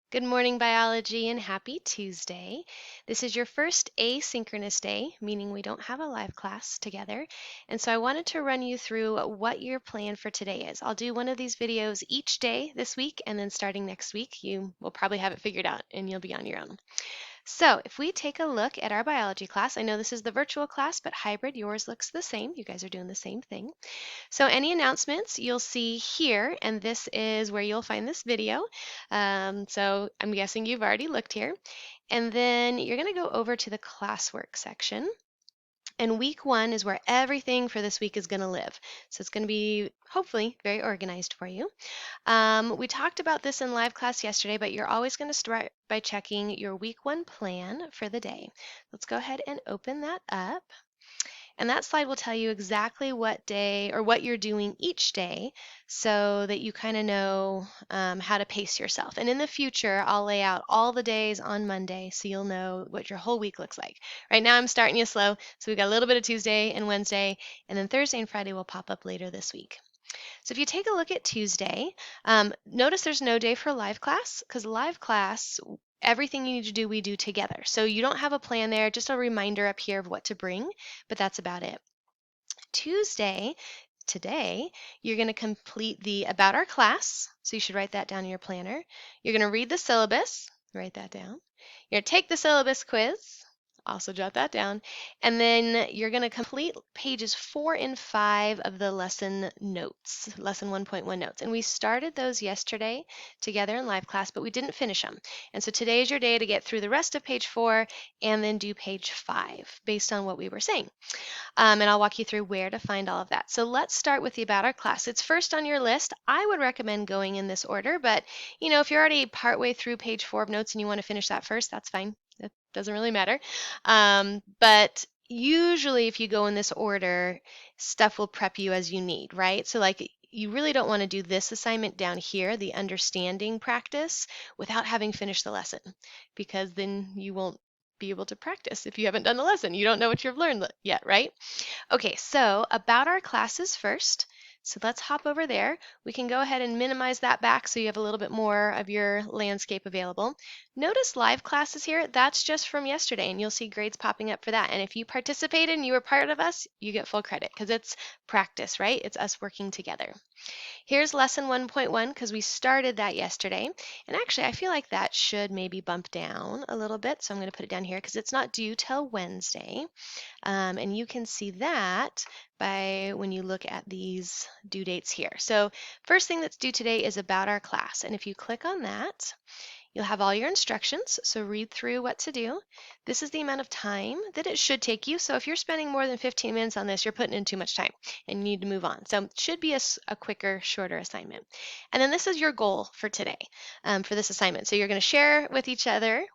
Good morning, biology, and happy Tuesday. This is your first asynchronous day, meaning we don't have a live class together. And so I wanted to run you through what your plan for today is. I'll do one of these videos each day this week, and then starting next week, you will probably have it figured out and you'll be on your own. So if we take a look at our biology class, I know this is the virtual class, but hybrid, yours looks the same. You guys are doing the same thing. So any announcements you'll see here, and this is where you'll find this video. So I'm guessing you've already looked here. And then you're going to go over to the classwork section. And week one is where everything for this week is going to live. So it's going to be hopefully very organized for you. We talked about this in live class yesterday, but you're always going to start by checking your week one plan for the day. Let's go ahead and open that up. And that slide will tell you exactly what day or what you're doing each day so that you kind of know how to pace yourself. And in the future, I'll lay out all the days on Monday so you'll know what your whole week looks like. Right now, I'm starting you slow, so we've got a little bit of Tuesday and Wednesday, and then Thursday and Friday will pop up later this week. So if you take a look at Tuesday, notice there's no day for live class because live class, everything you need to do, we do together. So you don't have a plan there, just a reminder up here of what to bring, but that's about it. Tuesday, today, you're going to complete the About Our Class. So you should write that down in your planner. You're going to read the syllabus. Write that down. You're going to take the syllabus quiz. Also jot that down. And then you're going to complete pages 4 and 5 of the lesson notes, lesson 1.1 notes. And we started those yesterday together in live class, but we didn't finish them. And so today is your day to get through the rest of page 4 and then do page 5 based on what we were saying. And I'll walk you through where to find all of that. So let's start with the About Our Class. It's first on your list. I would recommend going in this order, but if you're already partway through page 4 of notes and you want to finish that first, that's fine. It doesn't really matter. But usually if you go in this order, stuff will prep you as you need, right? So like you really don't want to do this assignment down here, the understanding practice, without having finished the lesson, because then you won't be able to practice if you haven't done the lesson. You don't know what you've learned yet, right? Okay, so about our classes first. So let's hop over there. We can go ahead and minimize that back so you have a little bit more of your landscape available. Notice live classes here. That's just from yesterday, and you'll see grades popping up for that. And if you participated and you were part of us, you get full credit because it's practice, right? It's us working together. Here's lesson 1.1 because we started that yesterday. And actually, I feel like that should maybe bump down a little bit. So I'm going to put it down here because it's not due till Wednesday. And you can see that by when you look at these due dates here. So first thing that's due today is About Our Class. And if you click on that, you'll have all your instructions, so read through what to do. This is the amount of time that it should take you. So if you're spending more than 15 minutes on this, you're putting in too much time and you need to move on. So it should be a quicker, shorter assignment. And then this is your goal for today, for this assignment. So you're going to share with each other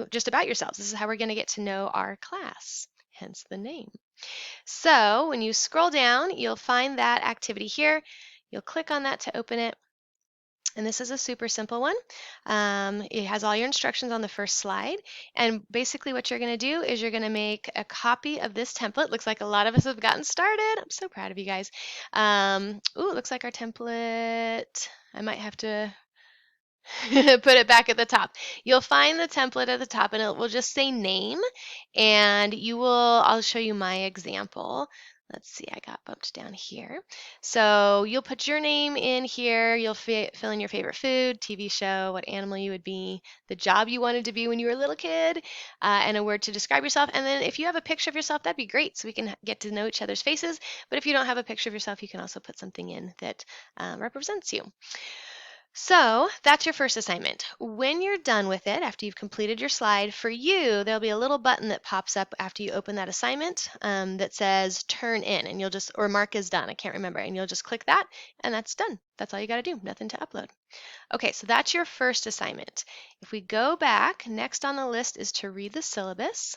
just about yourselves. This is how we're going to get to know our class, hence the name. So when you scroll down, you'll find that activity here. You'll click on that to open it. And this is a super simple one. It has all your instructions on the first slide. And basically what you're going to do is you're going to make a copy of this template. Looks like a lot of us have gotten started. I'm so proud of you guys. Ooh, it looks like our template, I might have to put it back at the top. You'll find the template at the top and it will just say name. And I'll show you my example. Let's see, I got bumped down here. So you'll put your name in here. You'll fill in your favorite food, TV show, what animal you would be, the job you wanted to be when you were a little kid, and a word to describe yourself. And then if you have a picture of yourself, that'd be great so we can get to know each other's faces. But if you don't have a picture of yourself, you can also put something in that represents you. So that's your first assignment. When you're done with it, after you've completed your slide, for you, there'll be a little button that pops up after you open that assignment that says turn in, and or mark as done, I can't remember, and you'll just click that, and that's done. That's all you got to do, nothing to upload. Okay, so that's your first assignment. If we go back, next on the list is to read the syllabus.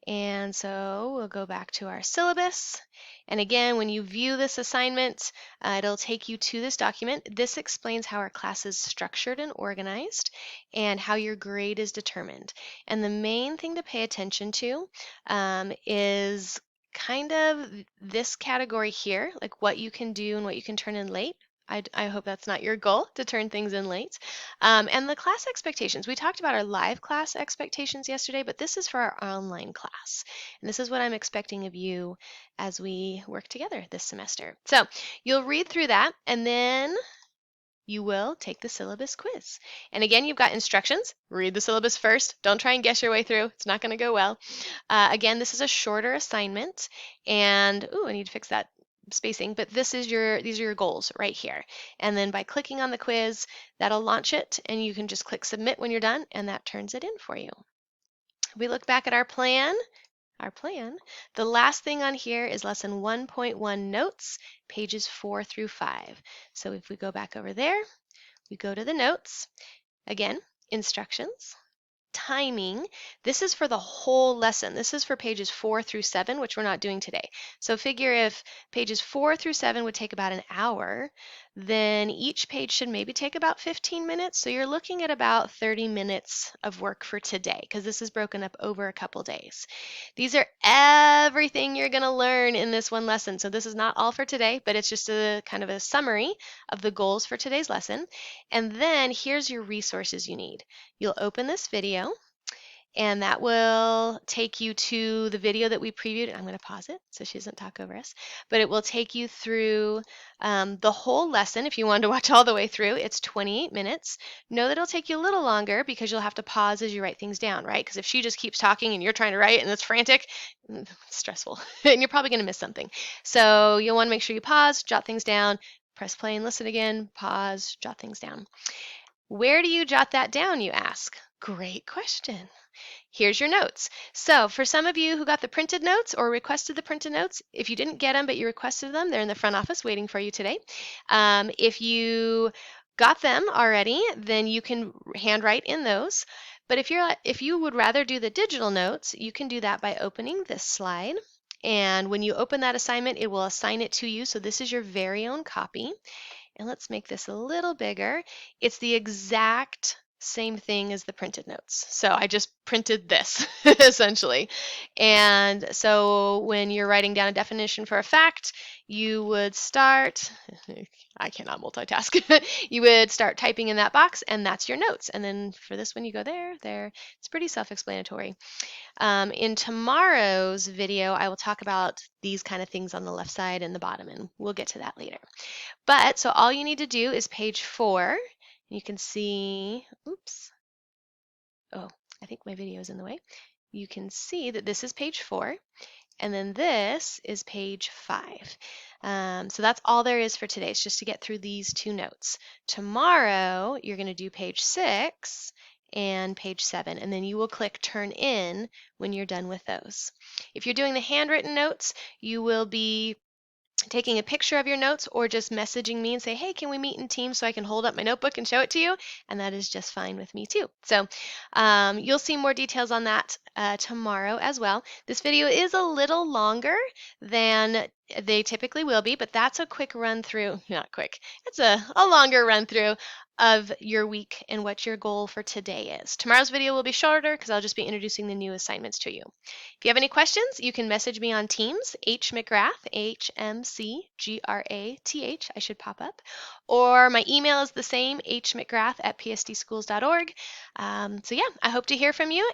And so we'll go back to our syllabus. And again, when you view this assignment, it'll take you to this document. This explains how our class is structured and organized and how your grade is determined. And the main thing to pay attention to is kind of this category here, like what you can do and what you can turn in late I hope that's not your goal to turn things in late. And the class expectations. We talked about our live class expectations yesterday, but this is for our online class. And this is what I'm expecting of you as we work together this semester. So you'll read through that, and then you will take the syllabus quiz. And again, you've got instructions. Read the syllabus first. Don't try and guess your way through. It's not going to go well. Again, this is a shorter assignment. And, ooh, I need to fix that spacing, but these are your goals right here. And then by clicking on the quiz, that'll launch it, and you can just click submit when you're done, and that turns it in for you. We look back at our plan, the last thing on here is lesson 1.1 notes, pages 4 through 5. So if we go back over there, we go to the notes. Again, instructions, timing. This is for the whole lesson. This is for pages 4 through 7, which we're not doing today. So figure if pages 4 through 7 would take about an hour, then each page should maybe take about 15 minutes. So you're looking at about 30 minutes of work for today, because this is broken up over a couple days. These are everything you're going to learn in this one lesson. So this is not all for today, but it's just a kind of a summary of the goals for today's lesson. And then here's your resources you need. You'll open this video, and that will take you to the video that we previewed. I'm going to pause it so she doesn't talk over us, but it will take you through the whole lesson. If you wanted to watch all the way through, it's 28 minutes. Know that it'll take you a little longer because you'll have to pause as you write things down, right? Because if she just keeps talking and you're trying to write and it's frantic, it's stressful, and you're probably going to miss something. So you'll want to make sure you pause, jot things down, press play and listen again, pause, jot things down. Where do you jot that down, you ask? Great question. Here's your notes. So for some of you who got the printed notes or requested the printed notes, if you didn't get them but you requested them, they're in the front office waiting for you today. If you got them already, then you can handwrite in those. But if you would rather do the digital notes, you can do that by opening this slide. And when you open that assignment, it will assign it to you. So this is your very own copy. And let's make this a little bigger. It's the exact same thing as the printed notes. So I just printed this essentially. And so when you're writing down a definition for a fact, you would start, I cannot multitask, you would start typing in that box, and that's your notes. And then for this one, you go there, there. It's pretty self-explanatory. In tomorrow's video, I will talk about these kind of things on the left side and the bottom, and we'll get to that later. But so all you need to do is page 4. You can see, oops. Oh, I think my video is in the way. You can see that this is page 4, and then this is page 5. So that's all there is for today. It's just to get through these 2 notes. Tomorrow, you're going to do page 6 and page 7, and then you will click turn in when you're done with those. If you're doing the handwritten notes, you will be taking a picture of your notes or just messaging me and say, hey, can we meet in Teams so I can hold up my notebook and show it to you? And that is just fine with me too. So you'll see more details on that tomorrow as well. This video is a little longer than they typically will be, but that's a quick run through, not quick, it's a longer run through of your week and what your goal for today is. Tomorrow's video will be shorter because I'll just be introducing the new assignments to you. If you have any questions, you can message me on Teams, HMcGrath, HMCGRATH, I should pop up, or my email is the same, hmcgrath@psdschools.org. So yeah, I hope to hear from you.